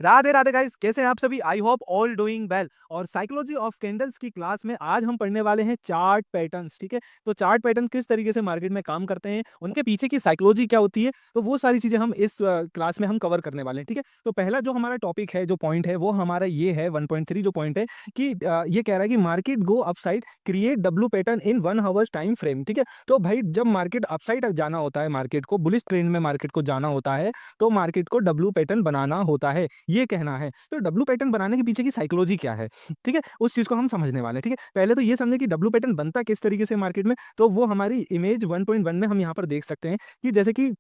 Radhe Radhe guys, कैसे हैं आप सभी? I hope all doing well. और साइकोलॉजी ऑफ कैंडल्स की क्लास में आज हम पढ़ने वाले हैं चार्ट पैटर्न्स। ठीक है, तो चार्ट पैटर्न किस तरीके से मार्केट में काम करते हैं, उनके पीछे की साइकोलॉजी क्या होती है, तो वो सारी चीजें हम इस क्लास में हम कवर करने वाले हैं। ठीक है, तो पहला जो हमारा टॉपिक है, जो पॉइंट है, वो हमारा ये है 1.3 जो पॉइंट है कि ये कह रहा है कि market go upside create W pattern in 1 hours time frame. ठीक है, तो भाई जब मार्केट अपसाइड जाना होता है, मार्केट को बुलिश ट्रेंड में मार्केट को जाना होता है, तो मार्केट को डब्ल्यू पैटर्न बनाना होता है, ये कहना है। तो डब्ल्यू पैटर्न बनाने के पीछे की साइकोलॉजी क्या है, ठीक है, उस चीज को हम समझने वाले हैं। ठीक है, पहले तो ये समझे कि डब्ल्यू पैटर्न बनता किस तरीके से मार्केट में, तो वो हमारी इमेज 1.1 में हम यहाँ पर देख सकते हैं कि जैसे कि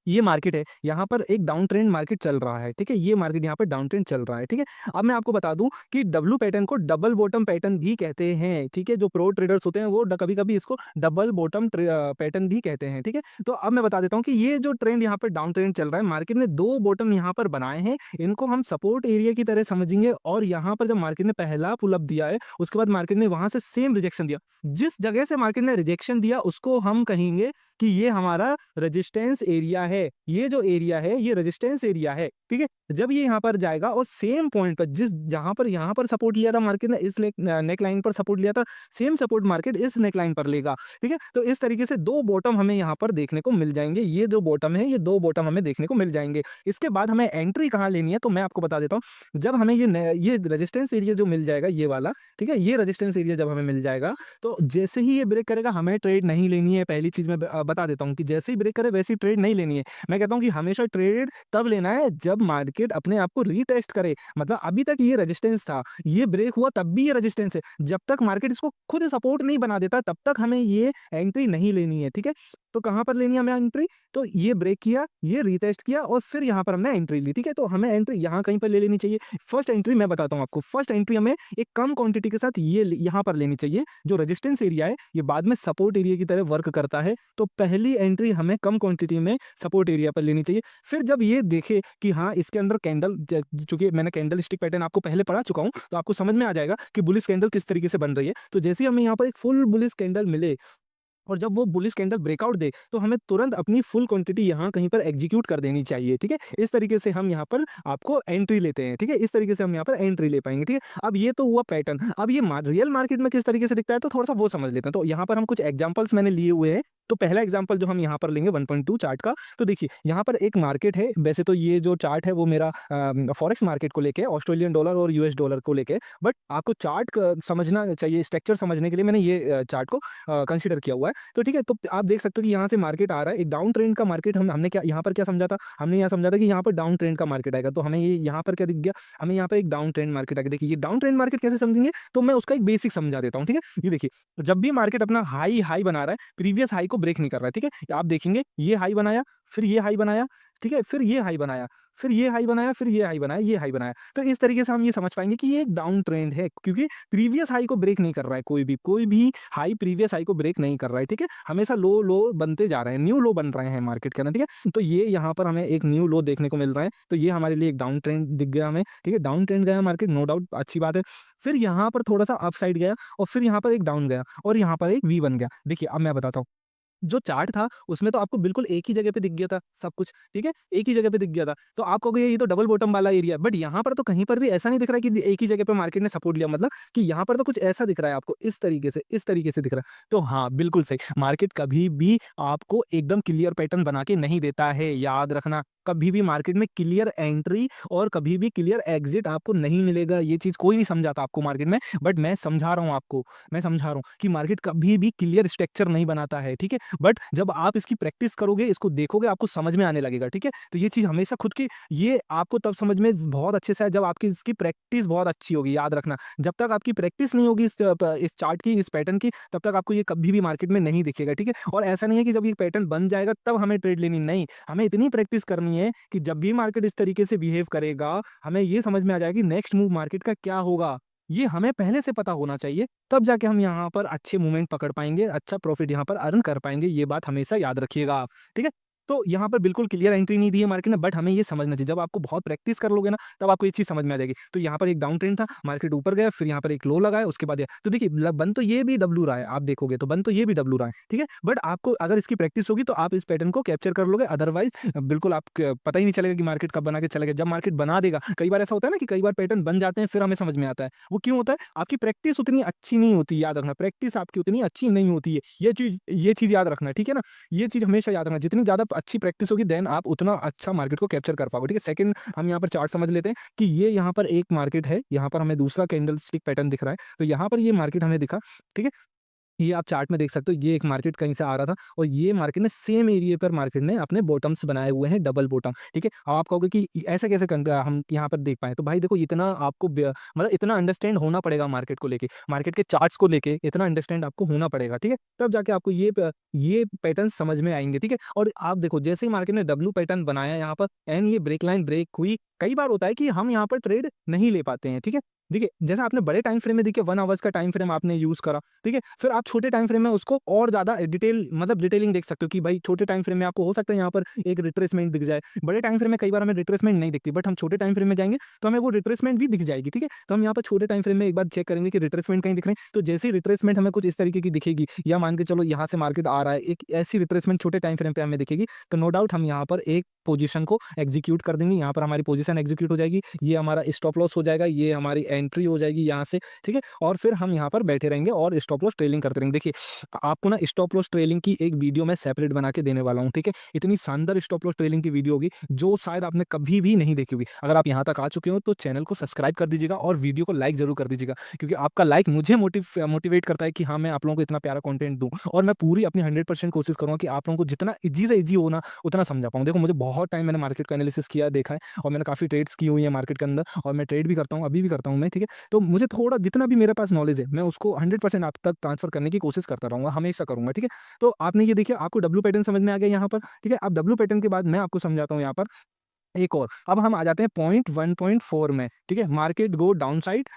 ये मार्केट है, यहाँ पर एक डाउन ट्रेंड मार्केट चल रहा है। ठीक है, ये मार्केट यहाँ पर डाउन ट्रेंड चल रहा है। ठीक है, अब मैं आपको बता दूं कि डब्ल्यू पैटर्न को डबल बॉटम पैटर्न भी कहते हैं। ठीक है, जो प्रो ट्रेडर्स होते हैं वो कभी कभी इसको डबल बॉटम पैटर्न भी कहते हैं। ठीक है, तो अब मैं बता देता हूँ कि ये जो ट्रेंड यहाँ पर डाउन ट्रेंड चल रहा है, मार्केट ने दो बॉटम यहाँ पर बनाए हैं, इनको हम सपोर्ट एरिया की तरह समझेंगे। और यहाँ पर जब मार्केट ने पहला पुल अप दिया है, उसके बाद मार्केट ने वहां से सेम रिजेक्शन दिया। जिस जगह से मार्केट ने रिजेक्शन दिया उसको हम कहेंगे कि ये हमारा रेजिस्टेंस एरिया है। ये जो एरिया है ये रेजिस्टेंस एरिया है। ठीक है, जब ये यहाँ पर जाएगा और सेम पॉइंट पर जिस जहां पर यहाँ पर सपोर्ट लिया था मार्केट ने, इस नेक लाइन पर सपोर्ट लिया था, सेम सपोर्ट मार्केट इस नेक लाइन पर लेगा। ठीक है, तो इस तरीके से दो बॉटम हमें यहाँ पर देखने को मिल जाएंगे। ये जो बॉटम है, ये दो बॉटम हमें देखने को मिल जाएंगे। इसके बाद हमें एंट्री कहाँ लेनी है, तो मैं आपको बता देता हूँ। जब हमें ये रेजिस्टेंस एरिया जो मिल जाएगा, ये वाला, ठीक है, ये रेजिस्टेंस एरिया जब हमें मिल जाएगा, तो जैसे ही ये ब्रेक करेगा हमें ट्रेड नहीं लेनी है। पहली चीज मैं बता देता हूँ कि जैसे ही ब्रेक करे वैसी ट्रेड नहीं लेनी है। मैं कहता हूँ कि हमेशा ट्रेड तब लेना है जब मार्केट अपने आप को रीटेस्ट करे। मतलब अभी तक ये रेजिस्टेंस था, ये ब्रेक हुआ, तब भी ये रेजिस्टेंस है। जब तक मार्केट इसको खुद सपोर्ट नहीं बना देता, तब तक हमें ये एंट्री नहीं लेनी है। ठीक है, तो कहां पर लेनी है हमें एंट्री, तो ये ब्रेक किया, ये रीटेस्ट किया और फिर यहां पर हमने एंट्री ली। ठीक है, तो हमें एंट्री यहां कहीं पर ले लेनी चाहिए। फर्स्ट एंट्री मैं बताता हूं आपको, फर्स्ट एंट्री हमें एक कम क्वांटिटी के साथ ये यहां पर लेनी चाहिए। जो रेजिस्टेंस एरिया है ये बाद में सपोर्ट एरिया की तरह वर्क करता है, तो पहली एंट्री हमें कम क्वांटिटी में सपोर्ट एरिया पर लेनी चाहिए। फिर जब ये देखे कि हाँ इसके अंदर कैंडल, चूंकि मैंने कैंडल स्टिक पैटर्न आपको पहले पढ़ा चुका हूं, तो आपको समझ में आ जाएगा कि बुलिश कैंडल किस तरीके से बन रही है। तो जैसे ही हमें यहाँ पर एक फुल बुलिश कैंडल मिले और जब वो बुलिश कैंडल ब्रेकआउट दे, तो हमें तुरंत अपनी फुल क्वांटिटी यहाँ कहीं पर एग्जीक्यूट कर देनी चाहिए। ठीक है, इस तरीके से हम यहाँ पर आपको एंट्री लेते हैं। ठीक है, इस तरीके से हम यहाँ पर एंट्री ले पाएंगे। ठीक है, अब ये तो हुआ पैटर्न। अब ये रियल मार्केट में किस तरीके से दिखता है, तो थोड़ा सा वो समझ लेते हैं। तो यहाँ पर हम कुछ एग्जाम्पल्स मैंने लिए हुए हैं। तो पहला एग्जाम्पल जो हम यहाँ पर लेंगे 1.2 चार्ट का, तो देखिए यहाँ पर एक मार्केट है। वैसे तो ये जो चार्ट है वो मेरा फॉरेक्स मार्केट को लेके, ऑस्ट्रेलियन डॉलर और यूएस डॉलर को लेके, बट आपको चार्ट समझना चाहिए, स्ट्रक्चर समझने के लिए मैंने ये चार्ट को कंसिडर किया हुआ है। तो ठीक है, तो आप देख सकते हो कि यहाँ से मार्केट आ रहा है, एक डाउन ट्रेंड का मार्केट। हमने क्या यहाँ पर क्या समझा था, हमने यहाँ समझा था कि यहाँ पर डाउन ट्रेंड का मार्केट आएगा। तो हमें ये यहाँ पर क्या दिख गया, हमें यहाँ पर एक डाउन ट्रेंड मार्केट आएगा। देखिए ये डाउन ट्रेंड मार्केट कैसे समझेंगे, तो मैं उसका एक बेसिक समझा देता हूँ। ठीक है, ये देखिए जब भी मार्केट अपना हाई हाई बना रहा है, प्रीवियस हाई को ब्रेक नहीं कर रहा है, ठीक है, आप देखेंगे ये हाई बनाया, फिर ये हाई बनाया, ठीक है, फिर ये हाई बनाया, फिर ये हाई बनाया, फिर ये हाई बनाया, ये हाई बनाया। तो इस तरीके से हम ये समझ पाएंगे कि ये एक डाउन ट्रेंड है, क्योंकि प्रीवियस हाई को ब्रेक नहीं कर रहा है। कोई भी हाई प्रीवियस हाई को ब्रेक नहीं कर रहा है। ठीक है, हमेशा लो लो बनते जा रहे हैं, न्यू लो बन रहे हैं मार्केट के अंदर। ठीक है, तो ये यहाँ पर हमें एक न्यू लो देखने को मिल रहा है, तो ये हमारे लिए एक डाउन ट्रेंड दिख गया हमें। ठीक है, डाउन ट्रेंड गया मार्केट, नो डाउट, अच्छी बात है। फिर यहाँ पर थोड़ा सा अप साइड गया और फिर यहाँ पर एक डाउन गया और यहाँ पर एक वी बन गया। देखिए अब मैं बताता हूँ, जो चार्ट था उसमें तो आपको बिल्कुल एक ही जगह पे दिख गया था सब कुछ। ठीक है, एक ही जगह पे दिख गया था, तो आप कहोगे ये तो डबल बॉटम वाला एरिया, बट यहाँ पर तो कहीं पर भी ऐसा नहीं दिख रहा है कि एक ही जगह पे मार्केट ने सपोर्ट लिया। मतलब कि यहाँ पर तो कुछ ऐसा दिख रहा है आपको, इस तरीके से दिख रहा है। तो हाँ बिल्कुल सही, मार्केट कभी भी आपको एकदम क्लियर पैटर्न बना के नहीं देता है, याद रखना। कभी भी मार्केट में क्लियर एंट्री और कभी भी क्लियर एग्जिट आपको नहीं मिलेगा। ये चीज कोई नहीं समझाता आपको मार्केट में, बट मैं समझा रहा हूँ आपको। मैं समझा रहा हूँ कि मार्केट कभी भी क्लियर स्ट्रक्चर नहीं बनाता है। ठीक है, बट जब आप इसकी प्रैक्टिस करोगे, इसको देखोगे, आपको समझ में आने लगेगा। ठीक है, तो ये चीज हमेशा खुद की, ये आपको तब समझ में बहुत अच्छे से है जब आपकी इसकी प्रैक्टिस बहुत अच्छी होगी। याद रखना, जब तक आपकी प्रैक्टिस नहीं होगी इस चार्ट की, इस पैटर्न की, तब तक आपको ये कभी भी मार्केट में नहीं दिखेगा। ठीक है, और ऐसा नहीं है कि जब ये पैटर्न बन जाएगा तब हमें ट्रेड लेनी, नहीं, हमें इतनी प्रैक्टिस करनी है कि जब भी मार्केट इस तरीके से बिहेव करेगा, हमें ये समझ में आ जाएगा कि नेक्स्ट मूव मार्केट का क्या होगा। ये हमें पहले से पता होना चाहिए, तब जाके हम यहाँ पर अच्छे मूवमेंट पकड़ पाएंगे, अच्छा प्रॉफिट यहाँ पर अर्न कर पाएंगे। ये बात हमेशा याद रखिएगा आप। ठीक है, तो यहाँ पर बिल्कुल क्लियर एंट्री नहीं दी है मार्केट ने, बट हमें ये समझना चाहिए, जब आपको बहुत प्रैक्टिस कर लोगे ना, तब आपको ये चीज़ समझ में आ जाएगी। तो यहाँ पर एक डाउन ट्रेंड था, मार्केट ऊपर गया, फिर यहाँ पर एक लो लगाया, उसके बाद ये तो देखिए बन तो ये भी डब्ल्यू रहा है, आप देखोगे तो बन तो ये भी डब्ल्यू रहा है, ठीक है? बट आपको अगर इसकी प्रैक्टिस होगी तो आप इस पैटर्न को कैप्चर कर लोगे, अदरवाइज़ बिल्कुल आप क पता ही नहीं चलेगा कि मार्केट कब बना के चला गया। जब मार्केट बना देगा, कई बार ऐसा होता है ना कि कई बार पैटर्न बन जाते हैं, फिर हमें समझ में आता है। वो क्यों होता है? आपकी प्रैक्टिस उतनी अच्छी नहीं होती, याद रखना, प्रैक्टिस आपकी उतनी अच्छी नहीं होती है। ये चीज़ याद रखना, ठीक है ना? ये चीज़ हमेशा याद रखना, जितनी ज़्यादा अच्छी प्रैक्टिस होगी देन आप उतना अच्छा मार्केट को कैप्चर कर पाओगे, ठीक है? सेकंड हम यहाँ पर चार्ट समझ लेते हैं कि ये यहाँ पर एक मार्केट है, यहाँ पर हमें दूसरा कैंडलस्टिक पैटर्न दिख रहा है, तो यहाँ पर ये मार्केट हमें दिखा, ठीक है? ये आप चार्ट में देख सकते हो, ये एक मार्केट कहीं से आ रहा था और ये मार्केट ने सेम एरिया पर मार्केट ने अपने बॉटम्स बनाए हुए हैं, डबल बॉटम, ठीक है? अब आप कहोगे कि ऐसा कैसे हम यहाँ पर देख पाए? तो भाई देखो, इतना आपको मतलब इतना अंडरस्टैंड होना पड़ेगा मार्केट को लेके, मार्केट के चार्ट्स को लेके इतना अंडरस्टैंड आपको होना पड़ेगा, ठीक है? तब जाके आपको ये पैटर्न समझ में आएंगे, ठीक है? और आप देखो, जैसे ही मार्केट ने डब्ल्यू पैटर्न बनाया यहाँ पर एंड ये ब्रेक लाइन ब्रेक हुई, कई बार होता है कि हम यहाँ पर ट्रेड नहीं ले पाते हैं, ठीक है? देखिए, जैसे आपने बड़े टाइम फ्रेम में देखिए 1 आवर्स का टाइम फ्रेम आपने यूज़ करा, ठीक है? फिर आप छोटे टाइम फ्रेम में उसको और ज़्यादा डिटेलिंग देख सकते हो कि भाई छोटे टाइम फ्रेम में आपको हो सकता है यहाँ पर एक रिट्रेसमेंट दिख जाए। बड़े टाइम फ्रेम में कई बार हमें रिट्रेसमेंट नहीं दिखती, बट हम छोटे टाइम फ्रेम में जाएँगे तो हमें वो रिट्रेसमेंट भी दिख जाएगी, ठीक है? तो हम यहाँ पर छोटे टाइम फ्रेम में एक बार चेक करेंगे कि रिट्रेसमेंट कहीं दिख रहे हैं, तो जैसे ही रिट्रेसमेंट हमें कुछ इस तरीके की दिखेगी या मान के चलो यहाँ से मार्केट आ रहा है, एक ऐसी रिट्रेसमेंट छोटे टाइम फ्रेम पे हमें दिखेगी, तो नो डाउट हम यहाँ पर एक पोजीशन को एग्जीक्यूट कर देंगे, यहाँ पर हमारी पोजीशन एग्जीक्यूट हो जाएगी, ये हमारा स्टॉप लॉस हो जाएगा, ये हमारी एंट्री हो जाएगी यहाँ से, ठीक है? और फिर हम यहाँ पर बैठे रहेंगे और स्टॉप लॉस ट्रेलिंग करते रहेंगे। देखिए, आपको ना स्टॉप लॉस ट्रेलिंग की एक वीडियो मैं सेपरेट बना के देने वाला हूँ, ठीक है? इतनी शानदार स्टॉप लॉस ट्रेलिंग की वीडियो होगी, जो शायद आपने कभी भी नहीं देखी होगी। अगर आप यहाँ तक आ चुके हो तो चैनल को सब्सक्राइब कर दीजिएगा और वीडियो को लाइक ज़रूर कर दीजिएगा, क्योंकि आपका लाइक मुझे मोटिवेट करता है कि हाँ, मैं आप लोगों को इतना प्यारा कंटेंट दूँ और मैं पूरी अपनी 100% कोशिश करूँगा कि आप लोगों को जितना ईज़ी से ईज़ी हो ना, उतना समझा पाऊँ। देखो, मुझे बहुत टाइम मैंने मार्केट का एनालिसिस किया, देखा है और मैंने काफ़ी ट्रेड्स की हुई है मार्केट के अंदर और मैं ट्रेड भी करता हूँ, अभी भी करता हूँ मैं, ठीक है? तो मुझे थोड़ा जितना भी मेरे पास नॉलेज है, मैं उसको 100% आप तक ट्रांसफ़र करने की कोशिश करता रहूँगा, हमेशा करूँगा, ठीक है? तो आपने ये देखिए, आपको डब्ल्यू पैटर्न समझ में आ गया यहाँ पर, ठीक है? अब डब्ल्यू पैटर्न के बाद मैं आपको समझाता हूँ यहाँ पर एक और। अब हम आ जाते हैं पॉइंट 1.4 में, ठीक है? Market go down side,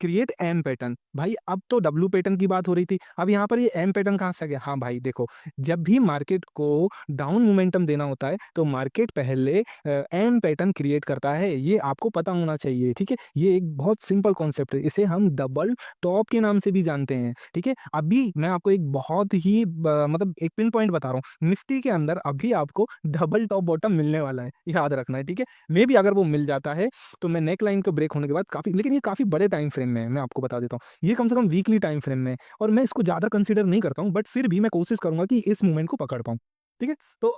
create M pattern. भाई, अब तो डब्ल्यू पैटर्न की बात हो रही थी, अब यहाँ पर ये एम पैटर्न कहाँ से आ गया? हाँ भाई देखो, जब भी मार्केट को डाउन मोमेंटम देना होता है तो मार्केट पहले एम पैटर्न क्रिएट करता है, ये आपको पता होना चाहिए, ठीक है? ये एक बहुत सिंपल कॉन्सेप्ट है, इसे हम डबल टॉप के नाम से भी जानते हैं, ठीक है? अभी मैं आपको एक बहुत ही मतलब एक पिन पॉइंट बता रहा हूँ, निफ्टी के अंदर अभी आपको डबल टॉप बॉटम मिलने वाला है, याद रखना है, ठीक है? मे बी अगर वो मिल जाता है तो मैं नेक लाइन को ब्रेक होने के बाद काफ़ी, लेकिन ये काफ़ी बड़े टाइम फ्रेम में है, मैं आपको बता देता हूँ। ये कम से कम वीकली टाइम फ्रेम में है और मैं इसको ज़्यादा कंसीडर नहीं करता हूँ, बट फिर भी मैं कोशिश करूँगा कि इस मूवमेंट को पकड़ पाऊँ, ठीक है? तो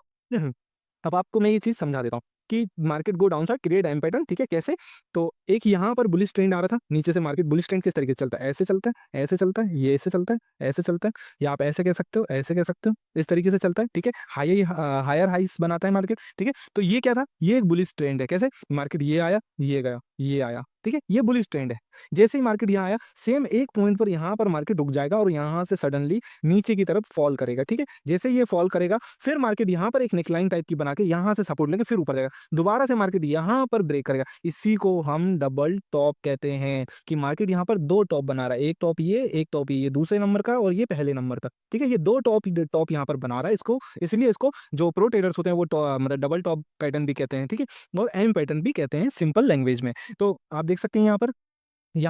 अब आपको मैं ये चीज़ समझा देता हूँ कि market go down side create M pattern, ठीक है? कैसे? तो एक यहाँ पर बुलिश ट्रेंड आ रहा था, नीचे से मार्केट बुलिश ट्रेंड किस तरीके से चलता है? ऐसे चलता है, ऐसे चलता है, ये ऐसे चलता है, ऐसे चलता है, या आप ऐसे कह सकते हो, ऐसे कह सकते हो, इस तरीके से चलता है, ठीक है? हायर हाइस बनाता है मार्केट, ठीक है? तो ये क्या था? ये एक बुलिश ट्रेंड है, कैसे? मार्केट ये आया, ये गया, ये आया, ठीक है? ये बुलिश ट्रेंड है। जैसे ही मार्केट यहाँ आया, सेम एक पॉइंट पर यहाँ पर मार्केट रुक जाएगा और यहाँ से सडनली नीचे की तरफ फॉल करेगा, ठीक है? जैसे ही ये फॉल करेगा, फिर मार्केट यहाँ पर एक नेकलाइन टाइप की बना के यहाँ से सपोर्ट लेके फिर ऊपर जाएगा, दोबारा से मार्केट यहाँ पर ब्रेक करेगा। इसी को हम डबल टॉप कहते हैं कि मार्केट यहाँ पर 2 टॉप बना रहा है, एक टॉप ये, एक टॉप ये दूसरे नंबर का और ये पहले नंबर का, ठीक है? ये 2 टॉप यहाँ पर बना रहा है, इसको इसलिए इसको जो प्रो ट्रेडर्स होते हैं वो मतलब डबल टॉप पैटर्न भी कहते हैं, ठीक है? और एम पैटर्न भी कहते हैं सिंपल लैंग्वेज में। तो आप देख सकते हैं यहाँ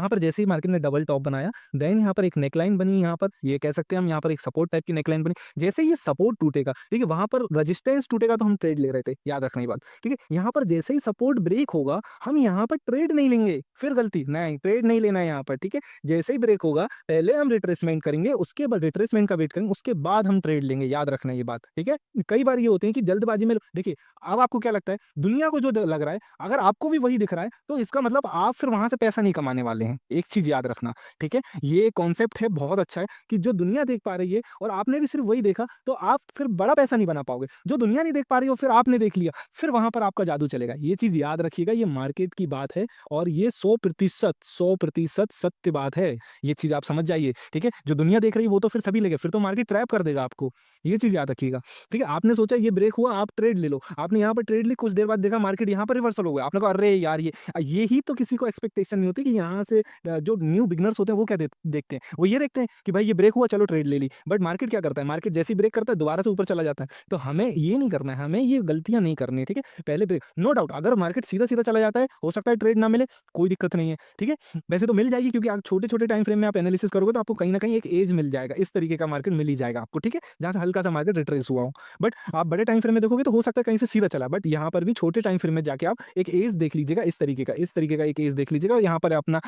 पर जैसे ही मार्केट ने डबल टॉप बनाया, देन यहाँ पर एक नेकलाइन बनी, यहाँ पर ये कह सकते हैं हम, यहाँ पर एक सपोर्ट टाइप की नेकलाइन बनी। जैसे ही ये सपोर्ट टूटेगा, ठीक है, वहां पर रेजिस्टेंस टूटेगा तो हम ट्रेड ले रहे थे, याद रखना ये बात, ठीक है? यहाँ पर जैसे ही सपोर्ट ब्रेक होगा, हम यहाँ पर ट्रेड नहीं लेंगे, फिर गलती नहीं, ट्रेड नहीं लेना है यहाँ पर, ठीक है? जैसे ही ब्रेक होगा, पहले हम रिट्रेसमेंट करेंगे, उसके बाद रिट्रेसमेंट का वेट करेंगे, उसके बाद हम ट्रेड लेंगे, याद रखना ये बात, ठीक है? कई बार ये होते हैं कि जल्दबाजी में देखिए, अब आपको क्या लगता है, दुनिया को जो लग रहा है, अगर आपको भी वही दिख रहा है, तो इसका मतलब आप फिर वहां से पैसा नहीं कमाने वाले हैं। एक चीज याद रखना, ठीक है? ये कॉन्सेप्ट है, बहुत अच्छा है कि जो दुनिया देख पा रही है और आपने भी सिर्फ वही देखा, तो आप फिर बड़ा पैसा नहीं बना पाओगे। जो दुनिया नहीं देख पा रही हो, फिर आपने देख लिया, फिर वहां पर आपका जादू चलेगा। ये चीज याद रखिएगा, ये मार्केट की बात है और ये 100% सत्य बात है। ये चीज आप समझ जाइए, ठीक है? जो दुनिया देख रही है वो तो फिर सभी लेगा, फिर तो मार्केट ट्रैप कर देगा आपको। ये चीज याद रखिएगा, ठीक है? आपने सोचा ये ब्रेक हुआ, आप ट्रेड ले लो, आपने यहाँ पर ट्रेड ली, कुछ देर बाद देखा मार्केट यहाँ पर रिवर्सल हो गया, आपने कहा अरे यार, ये ही तो किसी को एक्सपेक्टेशन नहीं होती कि यहाँ से जो न्यू बिगिनर्स होते हैं वो क्या देखते हैं, वो ये देखते हैं कि भाई ये ब्रेक हुआ, चलो ट्रेड ले ली। बट मार्केट क्या करता है, मार्केट जैसे ही ब्रेक करता है दोबारा से ऊपर चला जाता है। तो हमें ये नहीं करना है, हमें ये गलतियां नहीं करनी है, ठीक है। पहले ब्रेक, नो डाउट अगर मार्केट सीधा सीधा चला जाता है हो सकता है ट्रेड ना मिले, कोई दिक्कत नहीं है, ठीक है। वैसे तो मिल जाएगी, क्योंकि आप छोटे छोटे टाइम फ्रेम में आप एनालिसिस करोगे तो आपको कहीं ना कहीं एक एज मिल जाएगा, इस तरीके का मार्केट मिल ही जाएगा आपको, ठीक है, जहां से हल्का सा मार्केट रिट्रेस हुआ हो। बट आप बड़े टाइम फ्रेम में देखोगे तो हो सकता है कहीं से सीधा चला, बट यहाँ पर भी छोटे टाइम फ्रेम में जाके आप एक एज देख लीजिएगा, इस तरीके का एक एज देख लीजिएगा, और यहाँ पर अपना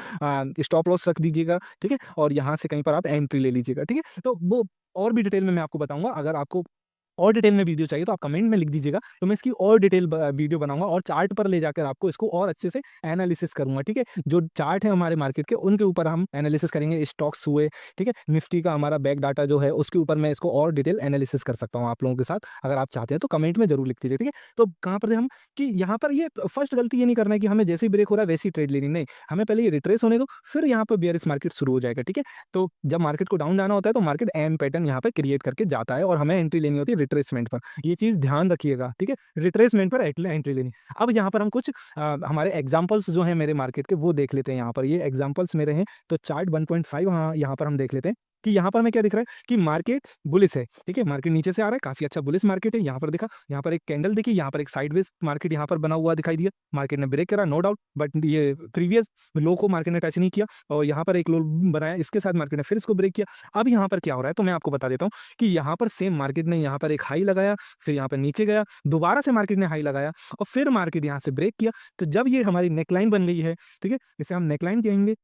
स्टॉप लॉस रख दीजिएगा, ठीक है, और यहाँ से कहीं पर आप एंट्री ले लीजिएगा, ठीक है। तो वो और भी डिटेल में मैं आपको बताऊंगा। अगर आपको और डिटेल में वीडियो चाहिए तो आप कमेंट में लिख दीजिएगा, तो मैं इसकी और डिटेल वीडियो बनाऊंगा और चार्ट पर ले जाकर आपको इसको और अच्छे से एनालिसिस करूंगा, ठीक है। जो चार्ट है हमारे मार्केट के उनके ऊपर हम एनालिसिस करेंगे, स्टॉक्स हुए, ठीक है, निफ्टी का हमारा बैक डाटा जो है उसके ऊपर मैं इसको और डिटेल एनालिसिस कर सकता हूँ आप लोगों के साथ। अगर आप चाहते हैं तो कमेंट में जरूर लिख दीजिए, ठीक है। तो कहाँ पर थे हम, कि यहाँ पर ये फर्स्ट गलती ये नहीं करना है कि हमें जैसे ही ब्रेक हो रहा है वैसे ही ट्रेड लेनी, नहीं, हमें पहले ये रिट्रेस होने दो, फिर यहाँ पर बेयरिश मार्केट शुरू हो जाएगा, ठीक है। तो जब मार्केट को डाउन जाना होता है तो मार्केट एम पैटर्न यहाँ पर क्रिएट करके जाता है और हमें एंट्री लेनी होती है रिट्रेसमेंट पर, ये चीज़ ध्यान रखिएगा, ठीक है। रिट्रेसमेंट पर एंट्री लेनी। अब यहाँ पर हम कुछ हमारे एग्जांपल्स जो हैं मेरे मार्केट के वो देख लेते हैं। यहाँ पर ये एग्जांपल्स मेरे हैं, तो चार्ट 1.5 यहाँ पर हम देख लेते हैं कि यहाँ पर हमें क्या दिख रहा है कि मार्केट बुलिश है, ठीक है, मार्केट नीचे से आ रहा है, काफी अच्छा बुलिश मार्केट है। यहाँ पर देखा, यहाँ पर एक कैंडल देखी, यहाँ पर एक साइडवेज मार्केट यहाँ पर बना हुआ दिखाई दिया, मार्केट ने ब्रेक करा नो डाउट, बट ये प्रीवियस लो को मार्केट ने टच नहीं किया, और यहाँ पर एक लो बनाया, इसके साथ मार्केट ने फिर इसको ब्रेक किया। अब यहाँ पर क्या हो रहा है तो मैं आपको बता देता हूँ कि यहाँ पर सेम मार्केट ने यहाँ पर एक हाई लगाया, फिर यहाँ पर नीचे गया, दोबारा से मार्केट ने हाई लगाया, और फिर मार्केट यहाँ से ब्रेक किया। तो जब ये हमारी नेकलाइन बन गई है, ठीक है, इसे हम नेकलाइन कहेंगे,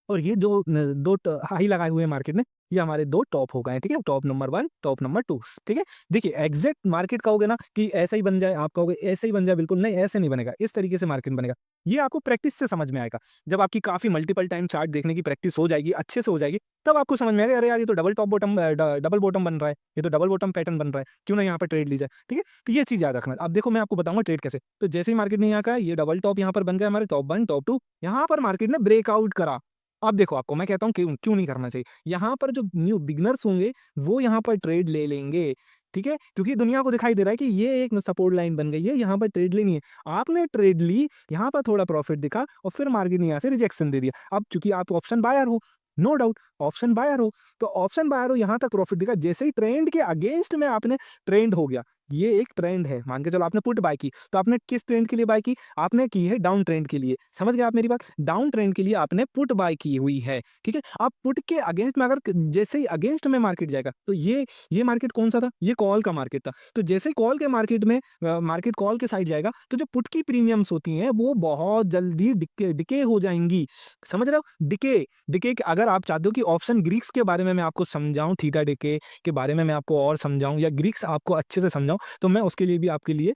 और ये जो दो हाई लगाए हुए हैं मार्केट ने, ये हमारे दो टॉप हो गए हैं, ठीक है, टॉप नंबर 1, टॉप नंबर 2, ठीक है। देखिए एग्जैक्ट मार्केट कहोगे ना कि ऐसा ही बन जाए, आप कहोगे ऐसे ही बन जाए, बिल्कुल नहीं, ऐसे नहीं बनेगा, इस तरीके से मार्केट बनेगा। ये आपको प्रैक्टिस से समझ में आएगा, जब आपकी काफी मल्टीपल टाइम चार्ट देखने की प्रैक्टिस हो जाएगी, अच्छे से हो जाएगी, तब आपको समझ में आएगा अरे यार ये तो double top bottom double bottom बन रहा है, ये तो डबल बॉटम पैटर्न बन रहा है, क्यों ना यहाँ पर ट्रेड ली जाए, ठीक है। तो ये चीज याद रखना। अब देखो मैं आपको बताऊंगा ट्रेड कैसे। तो जैसे ही मार्केट ने यहाँ का ये डबल टॉप यहाँ पर बन गया, हमारे टॉप 1 टॉप 2, यहाँ पर मार्केट ने ब्रेकआउट करा। अब देखो आपको मैं कहता हूँ क्यों क्यों नहीं करना चाहिए, यहाँ पर जो न्यू बिगनर्स होंगे वो यहाँ पर ट्रेड ले लेंगे, ठीक है, क्योंकि दुनिया को दिखाई दे रहा है कि ये एक सपोर्ट लाइन बन गई है, यहाँ पर ट्रेड लेनी है। आपने ट्रेड ली, यहाँ पर थोड़ा प्रॉफिट दिखा, और फिर मार्केट ने यहाँ से रिजेक्शन दे दिया। अब चूंकि आप ऑप्शन बायर हो, नो डाउट ऑप्शन बायर हो, तो ऑप्शन बायर हो, यहाँ तक प्रॉफिट दिखा, जैसे ही ट्रेंड के अगेंस्ट में आपने ट्रेंड हो गया, ये एक ट्रेंड है, मान के चलो आपने पुट बाय की, तो आपने किस ट्रेंड के लिए बाय की, आपने की है डाउन ट्रेंड के लिए, समझ गए आप मेरी बात, डाउन ट्रेंड के लिए आपने पुट बाय की हुई है, ठीक है। आप पुट के अगेंस्ट में अगर जैसे ही अगेंस्ट में मार्केट जाएगा, तो ये मार्केट कौन सा था, ये कॉल का मार्केट था, तो जैसे ही कॉल के मार्केट में मार्केट कॉल के साइड जाएगा, तो जो पुट की प्रीमियम्स होती हैं वो बहुत जल्दी डिके हो जाएंगी, समझ रहे हो, डिके डिके। अगर आप चाहते हो कि ऑप्शन ग्रीक्स के बारे में मैं आपको समझाऊं, थीटा डिके के बारे में मैं आपको और समझाऊं, या ग्रीक्स आपको अच्छे से समझाऊं, तो मैं उसके लिए भी आपके लिए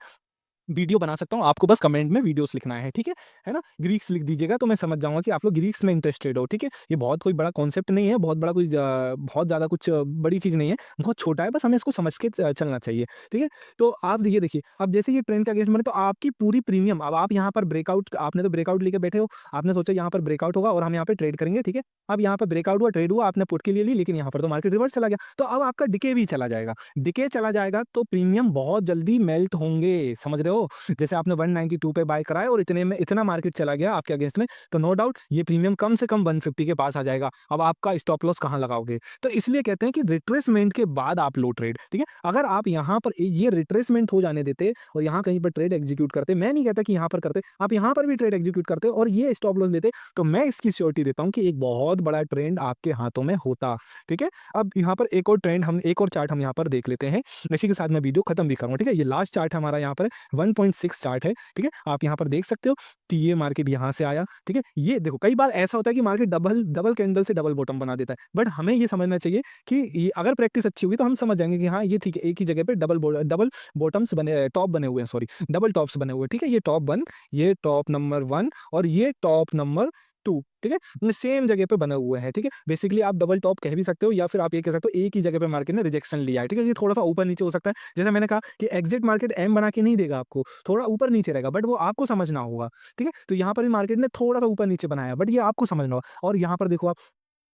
वीडियो बना सकता हूँ। आपको बस कमेंट में वीडियोस लिखना है, ठीक है ना, ग्रीक्स लिख दीजिएगा तो मैं समझ जाऊंगा कि आप लोग ग्रीक्स में इंटरेस्टेड हो, ठीक है। ये बहुत कोई बड़ा कॉन्सेप्ट नहीं है, बहुत बड़ा कोई बहुत ज़्यादा कुछ बड़ी चीज़ नहीं है, बहुत छोटा है, बस हमें इसको समझ के चलना चाहिए, ठीक है। तो आप ये देखिए, अब जैसे ये ट्रेंड का अगेंस्ट बने तो आपकी पूरी प्रीमियम, अब आप यहाँ पर ब्रेकआउट, आपने तो ब्रेकआउट लेके बैठे हो, आपने सोचा यहाँ पर ब्रेकआउट होगा और हम यहाँ पे ट्रेड करेंगे, ठीक है। अब यहाँ पर ब्रेकआउट हुआ, ट्रेड हुआ, आपने पुट के लिए ली, लेकिन यहाँ पर तो मार्केट रिवर्स चला गया, तो अब आपका डिके भी चला जाएगा, डिके चला जाएगा तो प्रीमियम बहुत जल्दी मेल्ट होंगे, समझ रहे हो। जैसे आपने 192 पे बाय कराया और इतने में इतना मार्केट चला गया आपके अगेंस्ट में, तो नो डाउट ये प्रीमियम कम से कम 150 के पास आ जाएगा। अब आपका स्टॉप लॉस कहाँ लगाओगे, तो इसलिए कहते हैं कि रिट्रेसमेंट के बाद आप लो ट्रेड, ठीक है। अगर आप यहाँ पर ये रिट्रेसमेंट हो जाने देते और यहाँ कहीं पर ट्रेड एग्जीक्यूट करते, मैं नहीं कहता कि यहाँ पर करते, आप यहाँ पर भी ट्रेड एग्जीक्यूट करते और ये स्टॉप लॉस लेते, तो मैं इसकी श्योरिटी देता हूँ कि एक बहुत बड़ा ट्रेंड आपके हाथों में होता, ठीक है। अब यहाँ पर एक और ट्रेंड हम, एक और चार्ट हम यहाँ पर देख लेते हैं, इसी के साथ मैं वीडियो खत्म भी करूँगा, ठीक है। ये लास्ट चार्ट हमारा यहाँ पर 1.6 चार्ट है, ठीक है, आप यहाँ पर देख सकते हो कि ये मार्केट यहाँ से आया, ठीक है। ये देखो कई बार ऐसा होता है कि मार्केट डबल डबल कैंडल से डबल बॉटम बना देता है, बट हमें ये समझना चाहिए कि ये अगर प्रैक्टिस अच्छी होगी तो हम समझ जाएंगे कि हाँ ये ठीक है, एक ही जगह पे डबल बॉटम्स बने, टॉप बने हुए हैं, सॉरी डबल टॉप्स बने हुए हैं, ठीक है। ये टॉप 1, ये टॉप नंबर 1 और ये टॉप नंबर 2, ठीक है, सेम जगह पे बने हुए हैं, ठीक है। बेसिकली आप डबल टॉप कह भी सकते हो, या फिर आप ये कह सकते हो एक ही जगह पे मार्केट ने रिजेक्शन लिया है, ठीक है। ये थोड़ा सा ऊपर नीचे हो सकता है, जैसे मैंने कहा कि एग्जिट मार्केट एम बना के नहीं देगा आपको, थोड़ा ऊपर नीचे रहेगा, बट वो आपको समझना होगा, ठीक है। तो यहाँ पर भी मार्केट ने थोड़ा सा ऊपर नीचे बनाया, बट ये आपको समझना होगा। और यहाँ पर देखो आप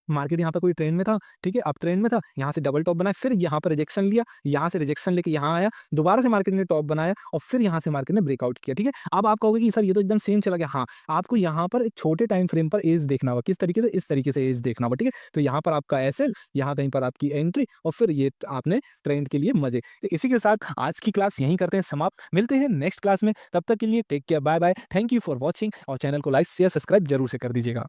मार्केट यहाँ पे कोई ट्रेंड में था, ठीक है? अब ट्रेंड में था, यहाँ से डबल टॉप बनाया, फिर यहाँ पर रिजेक्शन लिया, यहाँ से रिजेक्शन लेके यहाँ आया, दोबारा से मार्केट ने टॉप बनाया और फिर यहाँ से मार्केट ने ब्रेकआउट किया, ठीक है? अब आप कहोगे कि सर ये तो एकदम सेम चला गया। हाँ, आपको यहाँ पर एक छोटे टाइम फ्रेम पर एज देखना होगा, किस तरीके से? इस तरीके से एज देखना होगा, ठीक है? तो यहाँ पर आपका एसएल, यहाँ कहीं पर आपकी एंट्री और फिर ये आपने ट्रेंड के लिए मज़े। तो इसी के साथ आज की क्लास यहीं करते हैं समाप्त, मिलते हैं नेक्स्ट क्लास में, तब तक के लिए take care, bye bye, thank you for watching और चैनल को लाइक, शेयर, सब्सक्राइब ज़रूर से कर दीजिएगा।